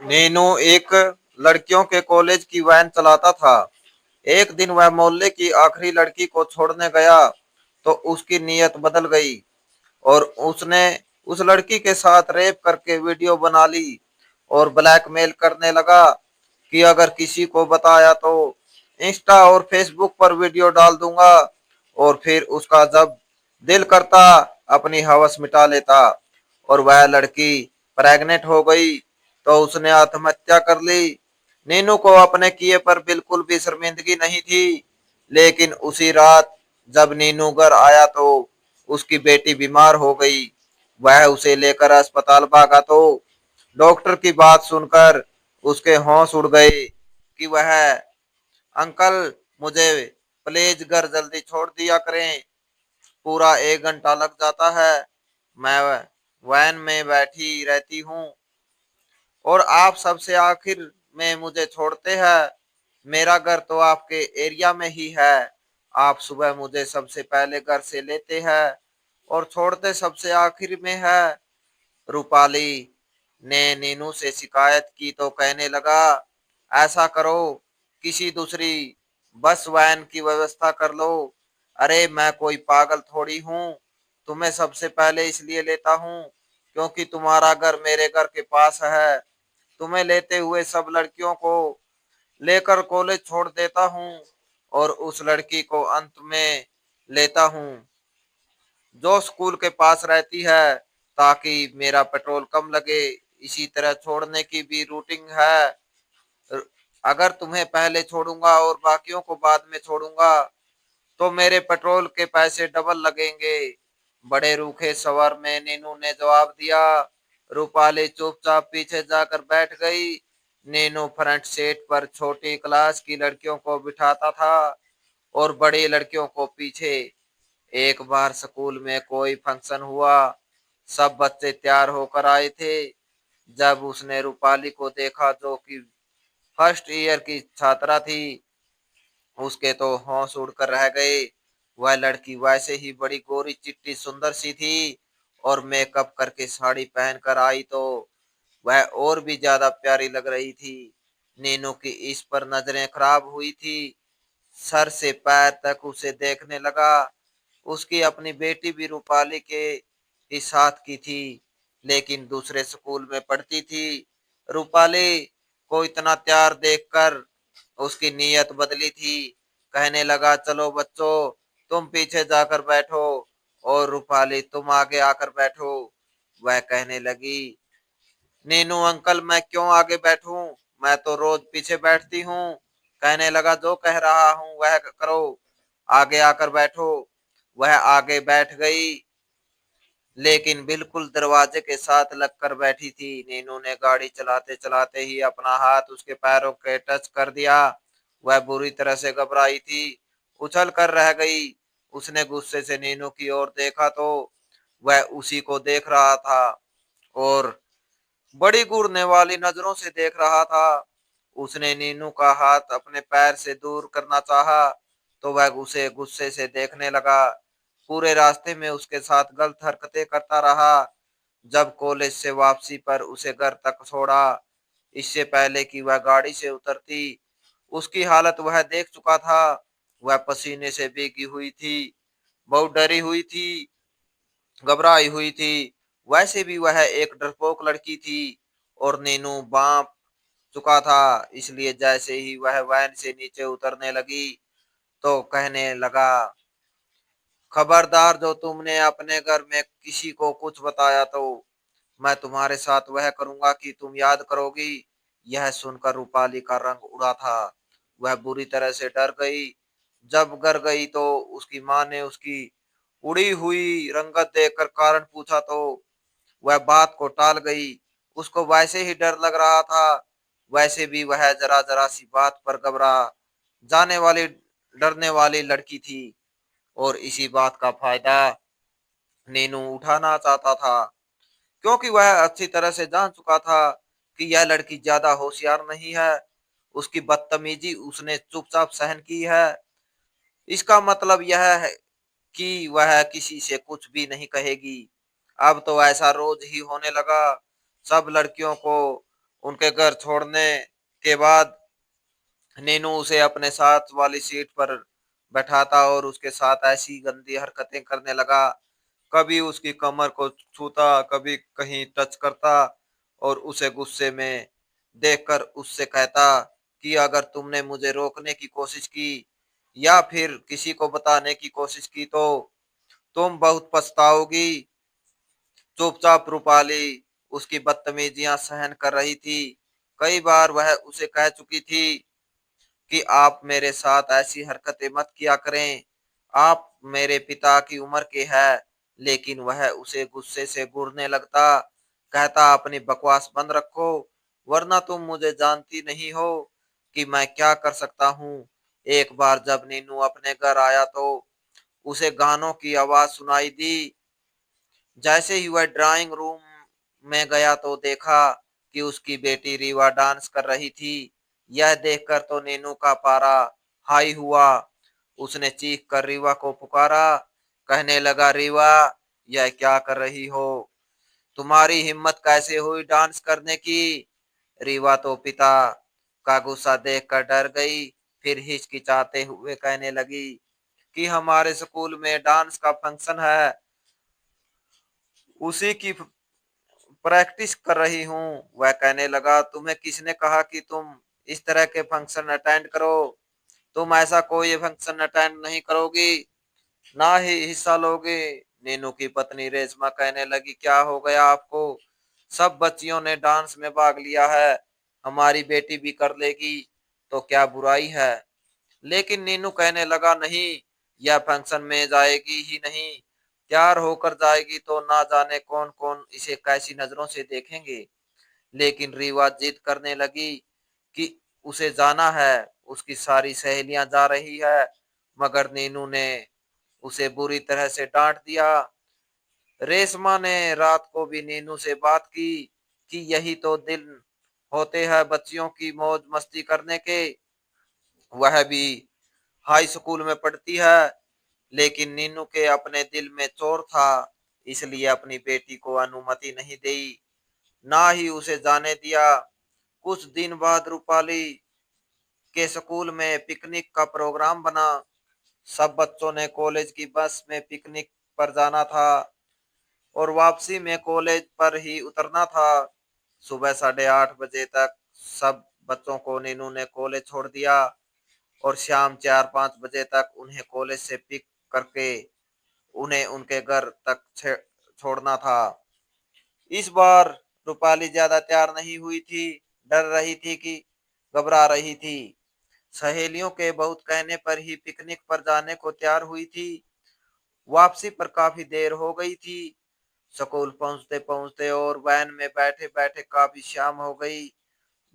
नीनू एक लड़कियों के कॉलेज की वैन चलाता था। एक दिन वह मोहल्ले की आखिरी लड़की को छोड़ने गया तो उसकी नीयत बदल गई और उसने उस लड़की के साथ रेप करके वीडियो बना ली और ब्लैकमेल करने लगा कि अगर किसी को बताया तो इंस्टा और फेसबुक पर वीडियो डाल दूंगा। और फिर उसका जब दिल करता अपनी हवस मिटा लेता और वह लड़की प्रेग्नेंट हो गई तो उसने आत्महत्या कर ली। नीनू को अपने किए पर बिल्कुल भी शर्मिंदगी नहीं थी, लेकिन उसी रात जब नीनू घर आया तो उसकी बेटी बीमार हो गई। वह उसे लेकर अस्पताल भागा तो डॉक्टर की बात सुनकर उसके होश उड़ गए कि वह अंकल मुझे प्लीज घर जल्दी छोड़ दिया करें, पूरा 1 घंटा लग जाता है, मैं वैन में बैठी रहती हूँ और आप सबसे आखिर में मुझे छोड़ते हैं। मेरा घर तो आपके एरिया में ही है, आप सुबह मुझे सबसे पहले घर से लेते हैं और छोड़ते सबसे आखिर में है। रूपाली ने नीनू से शिकायत की तो कहने लगा, ऐसा करो किसी दूसरी बस वैन की व्यवस्था कर लो। अरे मैं कोई पागल थोड़ी हूँ, तुम्हें सबसे पहले इसलिए लेता हूँ क्योंकि तुम्हारा घर मेरे घर के पास है। तुम्हें लेते हुए सब लड़कियों को लेकर कॉलेज छोड़ देता हूँ और उस लड़की को अंत में लेता हूँ जो स्कूल के पास रहती है ताकि मेरा पेट्रोल कम लगे। इसी तरह छोड़ने की भी रूटीन है। अगर तुम्हें पहले छोड़ूंगा और बाकियों को बाद में छोड़ूंगा तो मेरे पेट्रोल के पैसे डबल लगेंगे। बड़े रूखे स्वर में नीनू ने जवाब दिया। रूपाली चुपचाप पीछे जाकर बैठ गई। नीनू फ्रंट सीट पर छोटी क्लास की लड़कियों को बिठाता था और बड़ी लड़कियों को पीछे। एक बार स्कूल में कोई फंक्शन हुआ, सब बच्चे तैयार होकर आए थे। जब उसने रूपाली को देखा जो कि फर्स्ट ईयर की छात्रा थी, उसके तो होश उड़कर रह गए। वह लड़की वैसे ही बड़ी गोरी चिट्टी सुंदर सी थी और मेकअप करके साड़ी पहन कर आई तो वह और भी ज्यादा प्यारी लग रही थी। नीनू की इस पर नजरें खराब हुई थी, सर से पैर तक उसे देखने लगा। उसकी अपनी बेटी भी रूपाली के ही साथ की थी, लेकिन दूसरे स्कूल में पढ़ती थी। रूपाली को इतना प्यार देखकर उसकी नीयत बदली थी। कहने लगा, चलो बच्चों तुम पीछे जाकर बैठो और रूपाली तुम आगे आकर बैठो। वह कहने लगी, नीनू अंकल मैं क्यों आगे बैठूं, मैं तो रोज पीछे बैठती हूँ। कहने लगा, जो कह रहा हूँ वह करो, आगे आकर बैठो। वह आगे बैठ गई लेकिन बिल्कुल दरवाजे के साथ लगकर बैठी थी। नीनू ने गाड़ी चलाते चलाते ही अपना हाथ उसके पैरों के टच कर दिया। वह बुरी तरह से घबराई थी, उछल कर रह गई। उसने गुस्से से नीनू की ओर देखा तो वह उसी को देख रहा था और बड़ी घूरने वाली नजरों से देख रहा था। उसने नीनू का हाथ अपने पैर से दूर करना चाहा तो वह उसे गुस्से से देखने लगा। पूरे रास्ते में उसके साथ गलत हरकतें करता रहा। जब कॉलेज से वापसी पर उसे घर तक छोड़ा, इससे पहले कि वह गाड़ी से उतरती, उसकी हालत वह देख चुका था। वह पसीने से भीगी हुई थी, बहुत डरी हुई थी, घबराई हुई थी। वैसे भी वह एक डरपोक लड़की थी और नीनू बांप चुका था, इसलिए जैसे ही वह वैन से नीचे उतरने लगी तो कहने लगा, खबरदार जो तुमने अपने घर में किसी को कुछ बताया तो मैं तुम्हारे साथ वह करूंगा कि तुम याद करोगी। यह सुनकर रूपाली का रंग उड़ा था, वह बुरी तरह से डर गई। जब घर गई तो उसकी माँ ने उसकी उड़ी हुई रंगत देखकर कारण पूछा तो वह बात को टाल गई। उसको वैसे ही डर लग रहा था, वैसे भी वह जरा जरा सी बात पर घबरा जाने वाली डरने वाली लड़की थी और इसी बात का फायदा नीनू उठाना चाहता था क्योंकि वह अच्छी तरह से जान चुका था कि यह लड़की ज्यादा होशियार नहीं है। उसकी बदतमीजी उसने चुपचाप सहन की है, इसका मतलब यह है कि वह किसी से कुछ भी नहीं कहेगी। अब तो ऐसा रोज ही होने लगा। सब लड़कियों को उनके घर छोड़ने के बाद नीनू उसे अपने साथ वाली सीट पर बैठाता और उसके साथ ऐसी गंदी हरकतें करने लगा। कभी उसकी कमर को छूता, कभी कहीं टच करता और उसे गुस्से में देखकर उससे कहता कि अगर तुमने मुझे रोकने की कोशिश की या फिर किसी को बताने की कोशिश की तो तुम बहुत पछताओगी। चुपचाप रूपाली उसकी बदतमीजियां सहन कर रही थी। कई बार वह उसे कह चुकी थी कि आप मेरे साथ ऐसी हरकतें मत किया करें, आप मेरे पिता की उम्र के हैं। लेकिन वह उसे गुस्से से घूरने लगता, कहता अपनी बकवास बंद रखो, वरना तुम मुझे जानती नहीं हो कि मैं क्या कर सकता हूँ। एक बार जब नीनू अपने घर आया तो उसे गानों की आवाज सुनाई दी। जैसे ही वह ड्राइंग रूम में गया तो देखा कि उसकी बेटी रीवा डांस कर रही थी। यह देखकर तो नीनू का पारा हाई हुआ। उसने चीख कर रीवा को पुकारा, कहने लगा रीवा, यह क्या कर रही हो? तुम्हारी हिम्मत कैसे हुई डांस करने की? रीवा तो पिता का गुस्सा देखकर डर गई, फिर हिचकिचाते हुए कहने लगी कि हमारे स्कूल में डांस का फंक्शन है, उसी की प्रैक्टिस कर रही हूँ। वह कहने लगा, तुम्हें किसने कहा कि तुम इस तरह के फंक्शन अटेंड करो? तुम ऐसा कोई फंक्शन अटेंड नहीं करोगी, ना ही हिस्सा लोगे। नीनू की पत्नी रेशमा कहने लगी, क्या हो गया आपको? सब बच्चियों ने डांस में भाग लिया है, हमारी बेटी भी कर लेगी तो क्या बुराई है? लेकिन नीनू कहने लगा, नहीं, यह फंक्शन में जाएगी ही नहीं, तैयार होकर जाएगी तो ना जाने कौन कौन इसे कैसी नजरों से देखेंगे। लेकिन रीवा जिद करने लगी कि उसे जाना है, उसकी सारी सहेलियां जा रही है। मगर नीनू ने उसे बुरी तरह से डांट दिया। रेशमा ने रात को भी नीनू से बात की कि यही तो दिन होते हैं बच्चियों की मौज मस्ती करने के। वह भी हाई स्कूल में पढ़ती है, लेकिन नीनू के अपने दिल में चोर था, इसलिए अपनी बेटी को अनुमति नहीं दी, ना ही उसे जाने दिया। कुछ दिन बाद रूपाली के स्कूल में पिकनिक का प्रोग्राम बना। सब बच्चों ने कॉलेज की बस में पिकनिक पर जाना था और वापसी में कॉलेज पर ही उतरना था। सुबह 8:30 बजे तक सब बच्चों को नीनू ने कॉलेज छोड़ दिया और शाम 4-5 बजे तक उन्हें कॉलेज से पिक करके उन्हें उनके घर तक छोड़ना था। इस बार रूपाली ज्यादा तैयार नहीं हुई थी, डर रही थी कि घबरा रही थी। सहेलियों के बहुत कहने पर ही पिकनिक पर जाने को तैयार हुई थी। वापसी पर काफी देर हो गई थी। स्कूल पहुंचते पहुंचते और वैन में बैठे बैठे काफी शाम हो गई।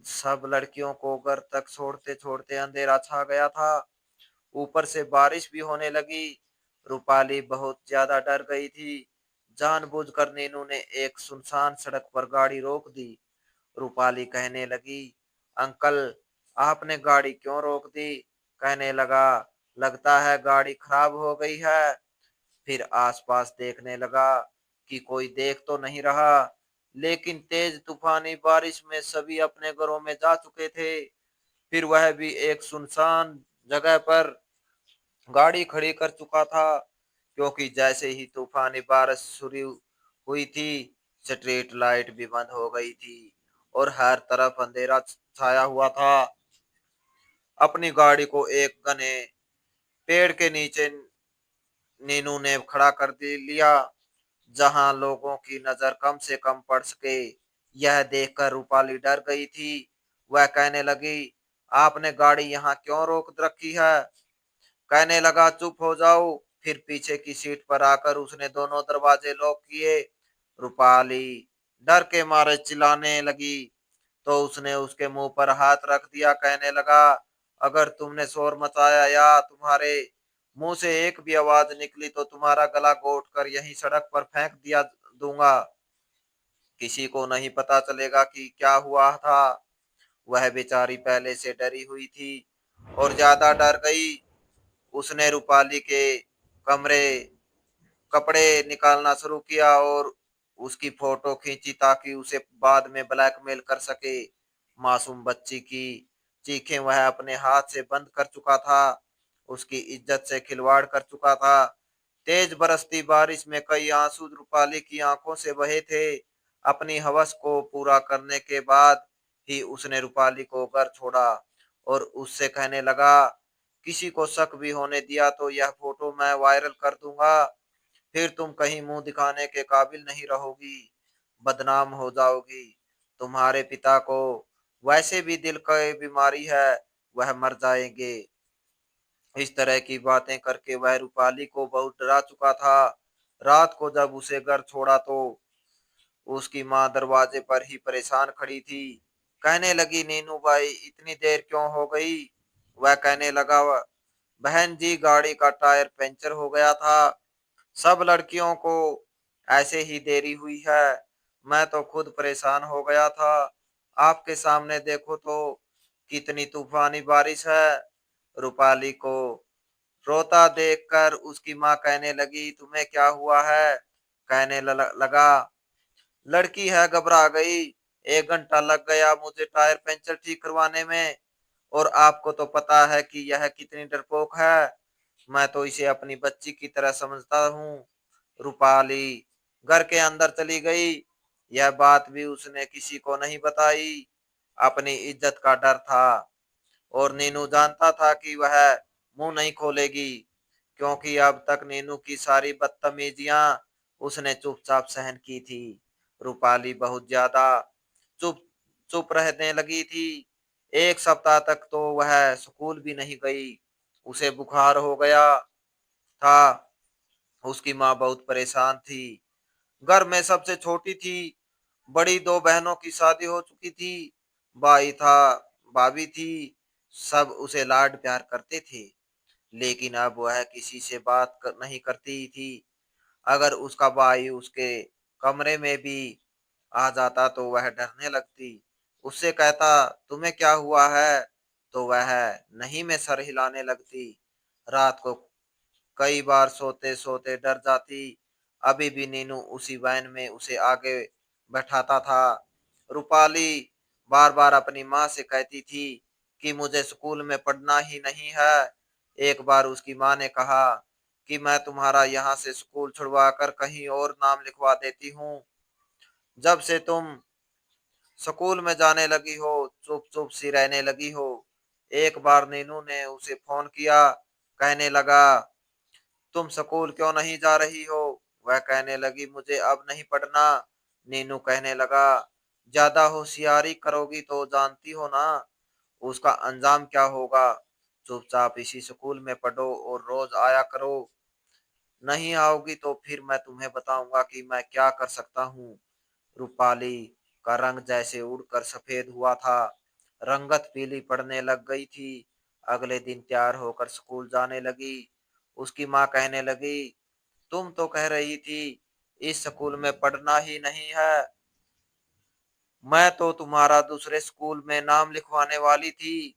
सब लड़कियों को घर तक छोड़ते छोड़ते अंधेरा छा गया था। ऊपर से बारिश भी होने लगी। रूपाली बहुत ज्यादा डर गई थी। जानबूझकर नीनू ने एक सुनसान सड़क पर गाड़ी रोक दी। रूपाली कहने लगी, अंकल, आपने गाड़ी क्यों रोक दी? कहने लगा, लगता है गाड़ी खराब हो गई है। फिर आसपास देखने लगा कि कोई देख तो नहीं रहा, लेकिन तेज तूफानी बारिश में सभी अपने घरों में जा चुके थे। फिर वह भी एक सुनसान जगह पर गाड़ी खड़ी कर चुका था, क्योंकि जैसे ही तूफानी बारिश शुरू हुई थी, स्ट्रीट लाइट भी बंद हो गई थी और हर तरफ अंधेरा छाया हुआ था। अपनी गाड़ी को एक घने पेड़ के नीचे नीनू ने खड़ा कर लिया, जहां लोगों की नजर कम से कम पड़ सके। यह देखकर रूपाली डर गई थी। वह कहने लगी, आपने गाड़ी यहाँ क्यों रोक रखी है? कहने लगा, चुप हो जाओ। फिर पीछे की सीट पर आकर उसने दोनों दरवाजे लॉक किए। रूपाली डर के मारे चिल्लाने लगी तो उसने उसके मुंह पर हाथ रख दिया, कहने लगा, अगर तुमने शोर मचाया या तुम्हारे मुंह से एक भी आवाज निकली तो तुम्हारा गला घोट कर यहीं सड़क पर फेंक दिया दूंगा। किसी को नहीं पता चलेगा कि क्या हुआ था। वह बेचारी पहले से डरी हुई थी और ज्यादा डर गई। उसने रूपाली के कमरे कपड़े निकालना शुरू किया और उसकी फोटो खींची ताकि उसे बाद में ब्लैकमेल कर सके। मासूम बच्ची की चीखें वह अपने हाथ से बंद कर चुका था, उसकी इज्जत से खिलवाड़ कर चुका था। तेज बरसती बारिश में कई आंसू रूपाली की आंखों से बहे थे। अपनी हवस को पूरा करने के बाद ही उसने रूपाली को घर छोड़ा और उससे कहने लगा, किसी को शक भी होने दिया तो यह फोटो मैं वायरल कर दूंगा, फिर तुम कहीं मुंह दिखाने के काबिल नहीं रहोगी, बदनाम हो जाओगी। तुम्हारे पिता को वैसे भी दिल की बीमारी है, वह मर जाएंगे। इस तरह की बातें करके वह रूपाली को बहुत डरा चुका था। रात को जब उसे घर छोड़ा तो उसकी माँ दरवाजे पर ही परेशान खड़ी थी। कहने लगी, नीनू भाई इतनी देर क्यों हो गई? वह कहने लगा, बहन जी गाड़ी का टायर पंचर हो गया था, सब लड़कियों को ऐसे ही देरी हुई है, मैं तो खुद परेशान हो गया था। आपके सामने देखो तो कितनी तूफानी बारिश है। रूपाली को रोता देखकर उसकी माँ कहने लगी, तुम्हें क्या हुआ है? कहने लगा, लड़की है घबरा गई, 1 घंटा लग गया मुझे टायर पंचर ठीक करवाने में, और आपको तो पता है कि यह कितनी डरपोक है, मैं तो इसे अपनी बच्ची की तरह समझता हूँ। रूपाली घर के अंदर चली गई। यह बात भी उसने किसी को नहीं बताई, अपनी इज्जत का डर था। और नीनू जानता था कि वह मुंह नहीं खोलेगी, क्योंकि अब तक नीनू की सारी बदतमीजियां उसने चुपचाप सहन की थी। रूपाली बहुत ज्यादा चुप चुप रहने लगी थी। 1 सप्ताह तक तो वह स्कूल भी नहीं गई, उसे बुखार हो गया था। उसकी माँ बहुत परेशान थी, घर में सबसे छोटी थी, बड़ी 2 बहनों की शादी हो चुकी थी, भाई था, भाभी थी, सब उसे लाड प्यार करते थे। लेकिन अब वह किसी से नहीं करती थी। अगर उसका भाई उसके कमरे में भी आ जाता तो वह डरने लगती, उससे कहता, तुम्हें क्या हुआ है? तो वह नहीं में सर हिलाने लगती। रात को कई बार सोते सोते डर जाती। अभी भी नीनू उसी वैन में उसे आगे बैठाता था। रूपाली बार बार अपनी माँ से कहती थी कि मुझे स्कूल में पढ़ना ही नहीं है। एक बार उसकी माँ ने कहा कि मैं तुम्हारा यहाँ से स्कूल छुड़वा कर कहीं और नाम लिखवा देती हूँ। जब से तुम स्कूल में जाने लगी हो चुप चुप सी रहने लगी हो। एक बार नीनू ने उसे फोन किया, कहने लगा, तुम स्कूल क्यों नहीं जा रही हो? वह कहने लगी, मुझे अब नहीं पढ़ना। नीनू कहने लगा, ज्यादा होशियारी करोगी तो जानती हो ना उसका अंजाम क्या होगा। चुपचाप इसी स्कूल में पढ़ो और रोज आया करो, नहीं आओगी तो फिर मैं तुम्हें बताऊंगा कि मैं क्या कर सकता हूँ। रूपाली का रंग जैसे उड़कर सफेद हुआ था, रंगत पीली पड़ने लग गई थी। अगले दिन तैयार होकर स्कूल जाने लगी। उसकी माँ कहने लगी, तुम तो कह रही थी इस स्कूल में पढ़ना ही नहीं है, मैं तो तुम्हारा दूसरे स्कूल में नाम लिखवाने वाली थी।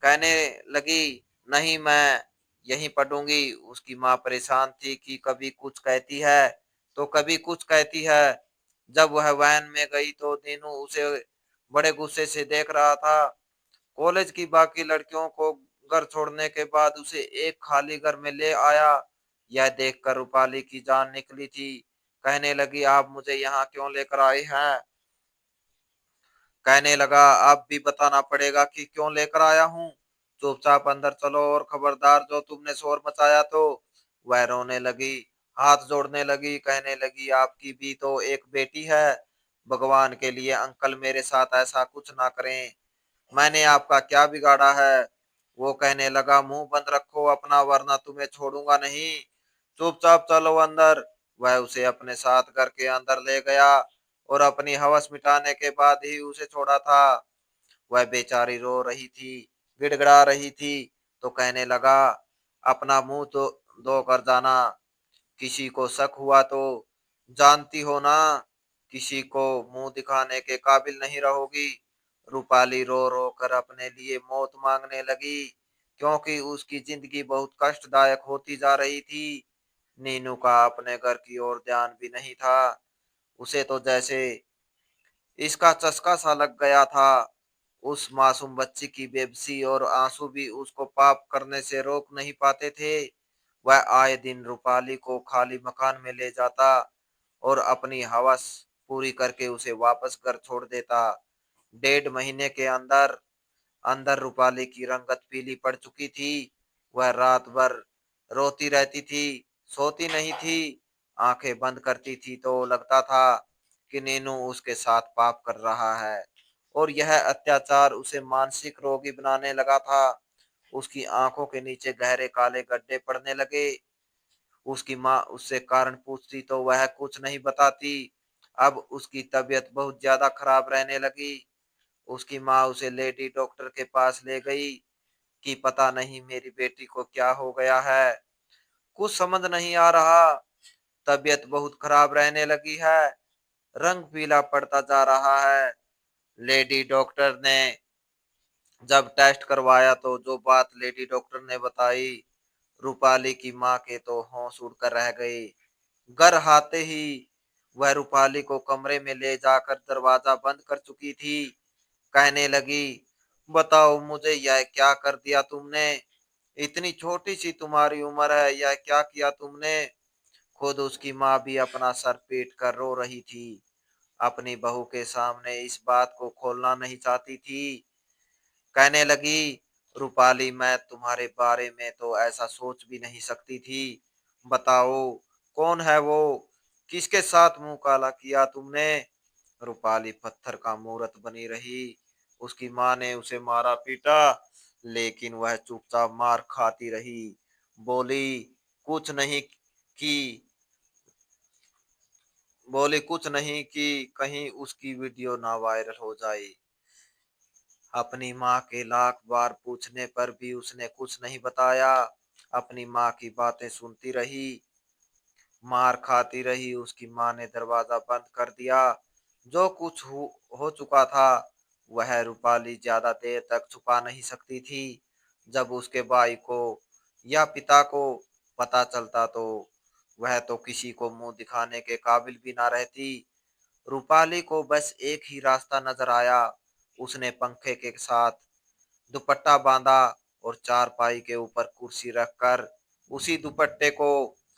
कहने लगी, नहीं मैं यहीं पढ़ूंगी। उसकी माँ परेशान थी कि कभी कुछ कहती है तो कभी कुछ कहती है। जब वह वैन में गई तो दीनू उसे बड़े गुस्से से देख रहा था। कॉलेज की बाकी लड़कियों को घर छोड़ने के बाद उसे एक खाली घर में ले आया। यह देखकर रूपाली की जान निकली थी। कहने लगी, आप मुझे यहाँ क्यों लेकर आए हैं? कहने लगा, अब भी बताना पड़ेगा कि क्यों लेकर आया हूँ। चुपचाप अंदर चलो और खबरदार जो तुमने शोर मचाया तो। वह रोने लगी, हाथ जोड़ने लगी, कहने लगी, आपकी भी तो एक बेटी है, भगवान के लिए अंकल मेरे साथ ऐसा कुछ ना करें, मैंने आपका क्या बिगाड़ा है? वो कहने लगा, मुंह बंद रखो अपना वरना तुम्हें छोड़ूंगा नहीं, चुपचाप चलो अंदर। वह उसे अपने साथ घर के अंदर ले गया और अपनी हवस मिटाने के बाद ही उसे छोड़ा था। वह बेचारी रो रही थी, गिड़गिड़ा रही थी, तो कहने लगा, अपना मुंह तो धो कर जाना, किसी को शक हुआ तो जानती हो ना, किसी को मुंह दिखाने के काबिल नहीं रहोगी। रूपाली रो रो कर अपने लिए मौत मांगने लगी, क्योंकि उसकी जिंदगी बहुत कष्टदायक होती जा रही थी। नीनू का अपने घर की ओर ध्यान भी नहीं था। उसे तो जैसे इसका चस्का सा लग गया था। उस मासूम बच्ची की बेबसी और आंसू भी उसको पाप करने से रोक नहीं पाते थे। वह आए दिन रूपाली को खाली मकान में ले जाता और अपनी हवस पूरी करके उसे वापस घर छोड़ देता। 1.5 महीने के अंदर अंदर रूपाली की रंगत पीली पड़ चुकी थी। वह रात भर रोती रहती थी, सोती नहीं थी। आंखें बंद करती थी तो लगता था कि नीनू उसके साथ पाप कर रहा है और यह अत्याचार उसे मानसिक रोगी बनाने लगा था। उसकी आंखों के नीचे गहरे काले गड्ढे पड़ने लगे। उसकी माँ उससे कारण पूछती तो वह कुछ नहीं बताती। अब उसकी तबीयत बहुत ज्यादा खराब रहने लगी। उसकी माँ उसे लेडी डॉक्टर के पास ले गई कि पता नहीं मेरी बेटी को क्या हो गया है, कुछ समझ नहीं आ रहा, तबीयत बहुत खराब रहने लगी है, रंग पीला पड़ता जा रहा है। लेडी डॉक्टर ने जब टेस्ट करवाया तो जो बात लेडी डॉक्टर ने बताई, रूपाली की माँ के तो होश उड़कर रह गए। घर आते ही वह रूपाली को कमरे में ले जाकर दरवाजा बंद कर चुकी थी। कहने लगी, बताओ मुझे यह क्या कर दिया तुमने? इतनी छोटी सी तुम्हारी उम्र है, यह क्या किया तुमने? खुद उसकी माँ भी अपना सर पीट कर रो रही थी। अपनी बहू के सामने इस बात को खोलना नहीं चाहती थी। कहने लगी, रूपाली मैं तुम्हारे बारे में तो ऐसा सोच भी नहीं सकती थी। बताओ कौन है वो? किसके साथ मुंह काला किया तुमने? रूपाली पत्थर का मूरत बनी रही। उसकी माँ ने उसे मारा पीटा, लेकिन वह चुपचाप मार खाती रही। बोली कुछ नहीं की बोली कुछ नहीं कि कहीं उसकी वीडियो ना वायरल हो जाए। अपनी माँ के लाख बार पूछने पर भी उसने कुछ नहीं बताया। अपनी माँ की बातें सुनती रही, मार खाती रही। उसकी माँ ने दरवाजा बंद कर दिया। जो कुछ हो चुका था वह रूपाली ज्यादा देर तक छुपा नहीं सकती थी। जब उसके भाई को या पिता को पता चलता तो वह तो किसी को मुंह दिखाने के काबिल भी ना रहती। रूपाली को बस एक ही रास्ता नजर आया। उसने पंखे के साथ दुपट्टा बांधा और चारपाई के ऊपर कुर्सी रखकर उसी दुपट्टे को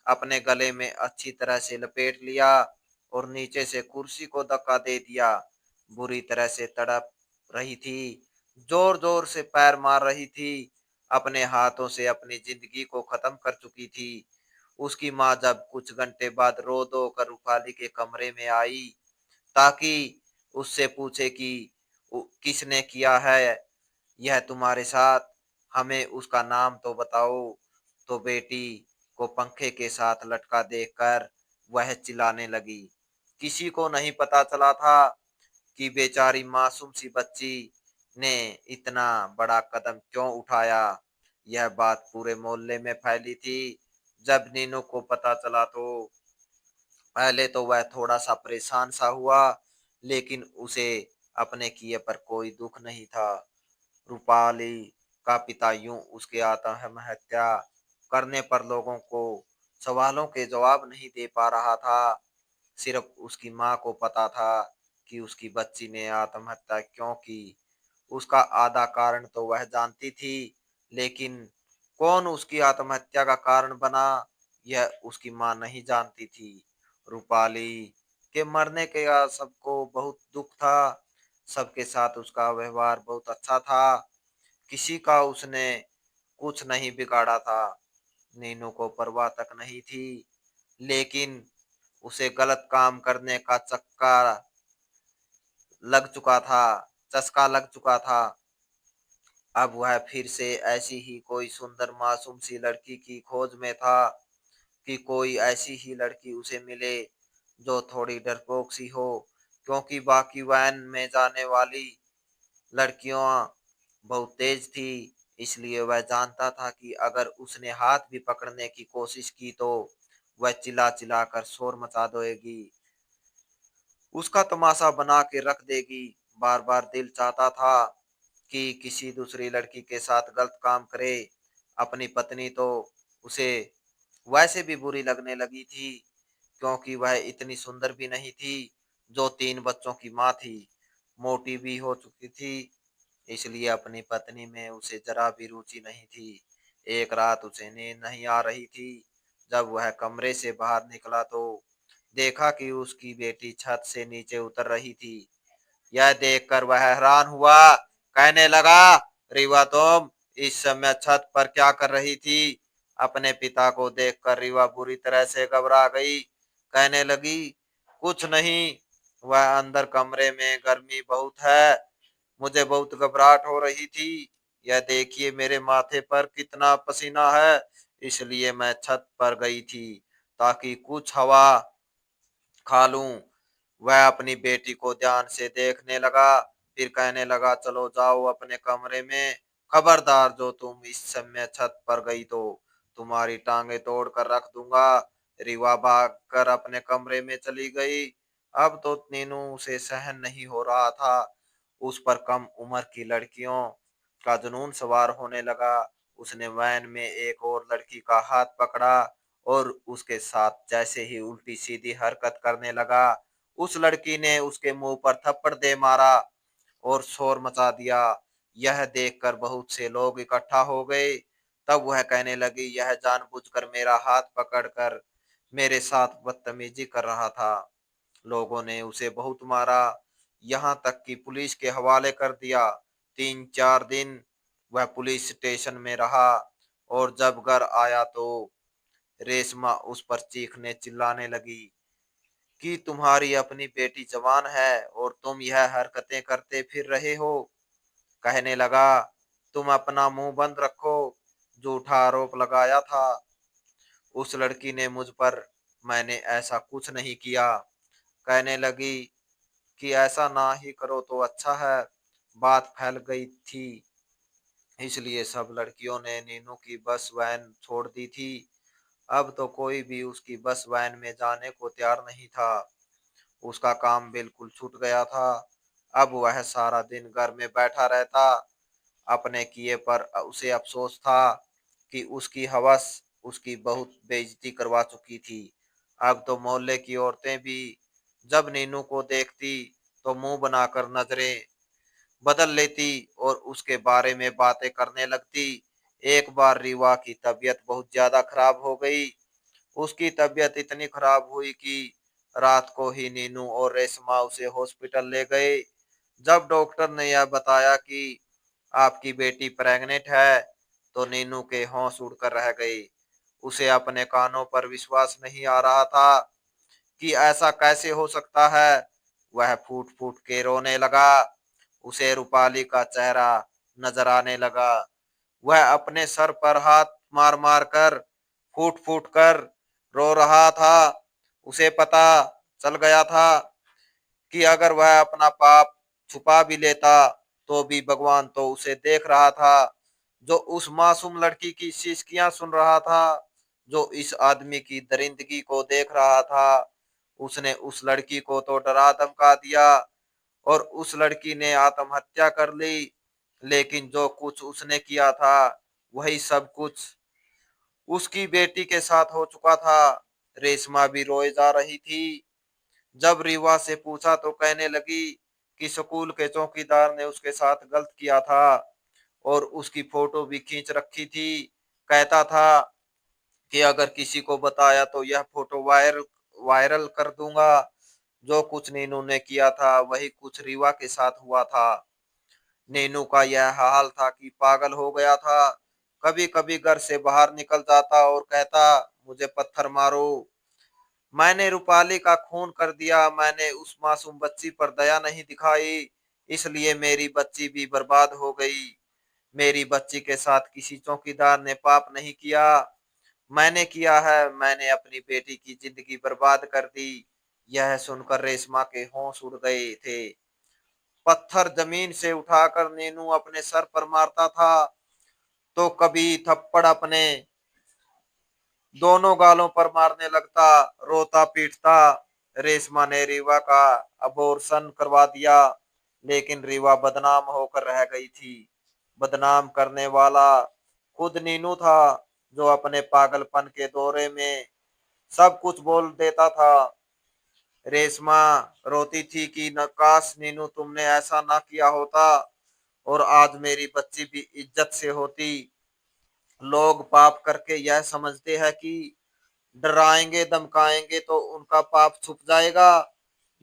अपने गले में अच्छी तरह से लपेट लिया और नीचे से कुर्सी को धक्का दे दिया। बुरी तरह से तड़प रही थी, जोर जोर से पैर मार रही थी, अपने हाथों से अपनी जिंदगी को खत्म कर चुकी थी। उसकी माँ जब कुछ घंटे बाद रो धो कर रूपाली के कमरे में आई ताकि उससे पूछे कि किसने किया है यह तुम्हारे साथ, हमें उसका नाम तो बताओ, तो बेटी को पंखे के साथ लटका देखकर वह चिल्लाने लगी। किसी को नहीं पता चला था कि बेचारी मासूम सी बच्ची ने इतना बड़ा कदम क्यों उठाया। यह बात पूरे मोहल्ले में फैली थी। जब नीनू को पता चला तो पहले तो वह थोड़ा सा परेशान सा हुआ, लेकिन उसे अपने किए पर कोई दुख नहीं था। रूपाली का पिता यूं उसके आत्महत्या करने पर लोगों को सवालों के जवाब नहीं दे पा रहा था। सिर्फ उसकी माँ को पता था कि उसकी बच्ची ने आत्महत्या क्यों की। उसका आधा कारण तो वह जानती थी, लेकिन कौन उसकी आत्महत्या का कारण बना यह उसकी माँ नहीं जानती थी। रूपाली के मरने के बाद सबको बहुत दुख था। सबके साथ उसका व्यवहार बहुत अच्छा था। किसी का उसने कुछ नहीं बिगाड़ा था। नीनू को परवाह तक नहीं थी, लेकिन उसे गलत काम करने का चस्का लग चुका था। अब वह फिर से ऐसी ही कोई सुंदर मासूम सी लड़की की खोज में था कि कोई ऐसी ही लड़की उसे मिले जो थोड़ी डरपोक सी हो, क्योंकि बाकी वैन में जाने वाली लड़कियां बहुत तेज थी। इसलिए वह जानता था कि अगर उसने हाथ भी पकड़ने की कोशिश की तो वह चिल्ला चिल्ला कर शोर मचा देगी, उसका तमाशा बना के रख देगी। बार बार दिल चाहता था कि किसी दूसरी लड़की के साथ गलत काम करे। अपनी पत्नी तो उसे वैसे भी बुरी लगने लगी थी। क्योंकि वह इतनी सुंदर भी नहीं थी, जो 3 बच्चों की माँ थी। मोटी भी हो चुकी थी, इसलिए अपनी पत्नी में उसे जरा भी रुचि नहीं थी। एक रात उसे नींद नहीं आ रही थी। जब वह कमरे से बाहर निकला तो देखा कि उसकी बेटी छत से नीचे उतर रही थी। यह देखकर वह हैरान हुआ, कहने लगा, रीवा तुम इस समय छत पर क्या कर रही थी? अपने पिता को देखकर रीवा बुरी तरह से घबरा गई। कहने लगी, कुछ नहीं, वह अंदर कमरे में गर्मी बहुत है, मुझे बहुत घबराहट हो रही थी। यह देखिए मेरे माथे पर कितना पसीना है, इसलिए मैं छत पर गई थी ताकि कुछ हवा खा लूं। वह अपनी बेटी को ध्यान से देखने लगा, फिर कहने लगा, चलो जाओ अपने कमरे में। खबरदार, जो तुम इस समय छत पर गई तो तुम्हारी टांगे तोड़ कर रख दूंगा। रीवा भाग कर अपने कमरे में चली गई। अब तो नीनू उसे सहन नहीं हो रहा था। उस पर कम उम्र की लड़कियों का जुनून सवार होने लगा। उसने वैन में एक और लड़की का हाथ पकड़ा और उसके साथ जैसे ही उल्टी सीधी हरकत करने लगा, उस लड़की ने उसके मुंह पर थप्पड़ दे मारा और शोर मचा दिया। यह देखकर बहुत से लोग इकट्ठा हो गए। तब वह कहने लगी, यह जानबूझकर मेरा हाथ पकड़कर मेरे साथ बदतमीजी कर रहा था। लोगों ने उसे बहुत मारा, यहाँ तक कि पुलिस के हवाले कर दिया। 3-4 दिन वह पुलिस स्टेशन में रहा और जब घर आया तो रेशमा उस पर चीखने चिल्लाने लगी कि तुम्हारी अपनी बेटी जवान है और तुम यह हरकतें करते फिर रहे हो। कहने लगा, तुम अपना मुंह बंद रखो, झूठा आरोप लगाया था उस लड़की ने मुझ पर, मैंने ऐसा कुछ नहीं किया। कहने लगी कि ऐसा ना ही करो तो अच्छा है। बात फैल गई थी, इसलिए सब लड़कियों ने नीनू की बस वैन छोड़ दी थी। अब तो कोई भी उसकी बस वैन में जाने को तैयार नहीं था। उसका काम बिल्कुल छूट गया था। अब वह सारा दिन घर में बैठा रहता। अपने किए पर उसे अफसोस था कि उसकी हवस उसकी बहुत बेइज्जती करवा चुकी थी। अब तो मोहल्ले की औरतें भी जब नीनू को देखती तो मुंह बनाकर नजरें बदल लेती और उसके बारे में बातें करने लगती। एक बार रीवा की तबीयत बहुत ज्यादा खराब हो गई। उसकी तबीयत इतनी खराब हुई कि रात को ही नीनू और रेशमा उसे हॉस्पिटल ले गए। जब डॉक्टर ने यह बताया कि आपकी बेटी प्रेग्नेंट है, तो नीनू के होश उड़कर रह गए। उसे अपने कानों पर विश्वास नहीं आ रहा था कि ऐसा कैसे हो सकता है। वह फूट फूट के रोने लगा। उसे रूपाली का चेहरा नजर आने लगा। वह अपने सर पर हाथ मार मार कर फूट फूट कर रो रहा था। उसे पता चल गया था कि अगर वह अपना पाप छुपा भी लेता तो भी भगवान तो उसे देख रहा था। जो उस मासूम लड़की की सिसकियां सुन रहा था, जो इस आदमी की दरिंदगी को देख रहा था, उसने उस लड़की को तो डरा धमका दिया और उस लड़की ने आत्महत्या कर ली। लेकिन जो कुछ उसने किया था, वही सब कुछ उसकी बेटी के साथ हो चुका था। रेशमा भी रोए जा रही थी। जब रीवा से पूछा तो कहने लगी कि स्कूल के चौकीदार ने उसके साथ गलत किया था और उसकी फोटो भी खींच रखी थी। कहता था कि अगर किसी को बताया तो यह फोटो वायरल वायरल कर दूंगा। जो कुछ नीनू ने किया था वही कुछ रीवा के साथ हुआ था। नीनू का यह हाल था कि पागल हो गया था। कभी कभी घर से बाहर निकल जाता और कहता, मुझे पत्थर मारो, मैंने रूपाली का खून कर दिया, मैंने उस मासूम बच्ची पर दया नहीं दिखाई, इसलिए मेरी बच्ची भी बर्बाद हो गई। मेरी बच्ची के साथ किसी चौकीदार ने पाप नहीं किया, मैंने किया है। मैंने अपनी बेटी की जिंदगी बर्बाद कर दी। यह सुनकर रेशमा के होश उड़ गए थे। पत्थर जमीन से उठाकर नीनू अपने सर पर मारता था तो कभी थप्पड़ अपने दोनों गालों पर मारने लगता। रोता पीटता। रेशमा ने रीवा का अबॉर्शन करवा दिया, लेकिन रीवा बदनाम होकर रह गई थी। बदनाम करने वाला खुद नीनू था, जो अपने पागलपन के दौरे में सब कुछ बोल देता था। रेशमा रोती थी कि न काश नीनू तुमने ऐसा ना किया होता और आज मेरी बच्ची भी इज्जत से होती। लोग पाप करके यह समझते हैं कि डराएंगे धमकाएंगे तो उनका पाप छुप जाएगा,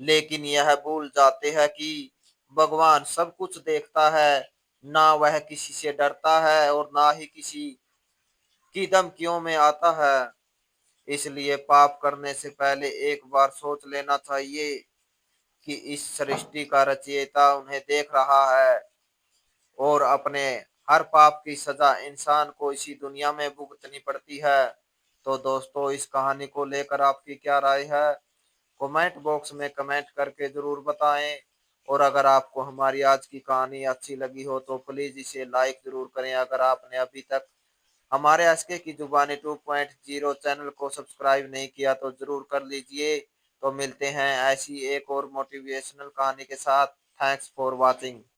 लेकिन यह भूल जाते हैं कि भगवान सब कुछ देखता है, ना वह किसी से डरता है और ना ही किसी की धमकियों में आता है। इसलिए पाप करने से पहले एक बार सोच लेना चाहिए कि इस सृष्टि का रचयिता उन्हें देख रहा है और अपने हर पाप की सजा इंसान को इसी दुनिया में भुगतनी पड़ती है। तो दोस्तों, इस कहानी को लेकर आपकी क्या राय है? कमेंट बॉक्स में कमेंट करके जरूर बताएं। और अगर आपको हमारी आज की कहानी अच्छी लगी हो तो प्लीज इसे लाइक जरूर करें। अगर आपने अभी तक हमारे एसके की जुबानी 2.0 चैनल को सब्सक्राइब नहीं किया तो जरूर कर लीजिए। तो मिलते हैं ऐसी एक और मोटिवेशनल कहानी के साथ। Thanks for watching.